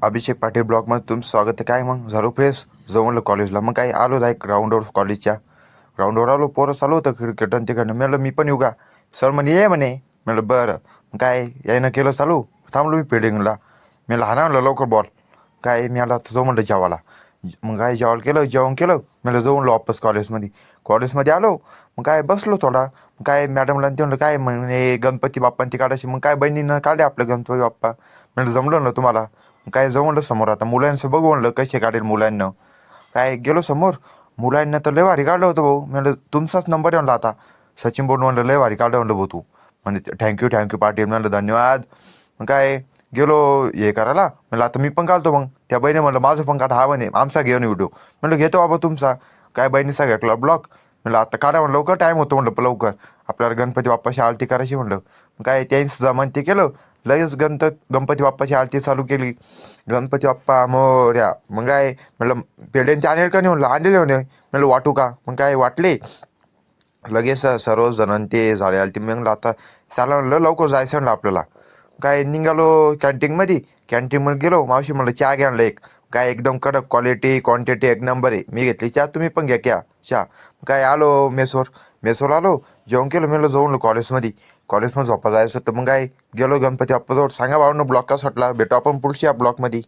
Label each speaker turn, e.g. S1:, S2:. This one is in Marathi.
S1: अभिषेक पाटील ब्लॉकमध्ये तुमचं स्वागत आहे. काय मग झालो फ्रेश जाऊ म्हणलं कॉलेजला. मग काय आलो जाय ग्राउंडवर, कॉलेजच्या ग्राउंडवर आलो. पोरं चालू होतं क्रिकेट आणि तिकडनं. म्हणलं मी पण येऊ का. सर म्हणे ये म्हणे. म्हणलं बरं. मग काय यायनं केलं चालू. थांबलो मी फिल्डिंगला. मी लहान आणलं लवकर बॉल. काय मी आला जाऊ म्हणलं जेवायला. मग काय जेवण केलं. म्हणलं जाऊ म्हणलं वापस कॉलेजमध्ये आलो. मग काय बसलो थोडा. मग काय मॅडमला ते म्हणलं काय म्हणे गणपती बाप्पा ती काढायची. मग काय बहिणीनं काढले आपले गणपती बाप्पा. म्हणलं जमलं ना तुम्हाला. मग काय जाऊ म्हणलं समोर. आता मुलांचं बघू म्हणलं कसे काढेल मुलांना. काय गेलो समोर. मुलांना तर लय भारी काढलं होतं भाऊ. म्हणलं तुमचाच नंबर आहे म्हणलं आता. सचिन बोलून म्हणलं लय भारी काढलं म्हणलं भाऊ तू. म्हणजे थँक्यू पाटील म्हणलं धन्यवाद. मग काय गेलो हे करायला. म्हणलं आता मी पण काढतो. मग त्या बहिणी म्हणलं माझं पण काढा. हा म्हणे आमचा घेऊन व्हिडिओ. म्हणलं घेतो बाबा तुमचा. काय बहिणीचा घेतला ब्लॉग. म्हणलं आता काढा म्हणलं लवकर टाईम होतो म्हणलं लवकर. आपल्याला गणपती बाप्पाची आरती करायची म्हणलं. काय त्यांचं जमान ते केलं. लगेच गणपती बाप्पाची आरती चालू केली. गणपती बाप्पा मोरया. मग काय म्हणलं पेढे ते आणेल का नाही म्हणलं. आणलेले म्हणे. म्हणलं वाटू का. मग काय वाटले. लगेच सर्व जण ते झाले आले. ते म्हणलं आता त्याला म्हणलं लवकर जायचं म्हणलं आपल्याला. काय निघालो कॅन्टीनमध्ये गेलो. मावशी म्हणलं चहा घ्या आणलं एक. काय एकदम कडक क्वालिटी क्वांटिटी एक नंबर आहे. मी घेतली चहा, तुम्ही पण घ्या चहा. काय आलो मेसवर आलो. जेवण केलं. म्हणलं जाऊन कॉलेजमध्ये झोपा जायचं. तर मग काय गेलो गणपती बाप्पाजवळ. सांगा भावांनो ब्लॉक कसा वाटला. भेटू आपण पुढच्या ब्लॉकमध्ये.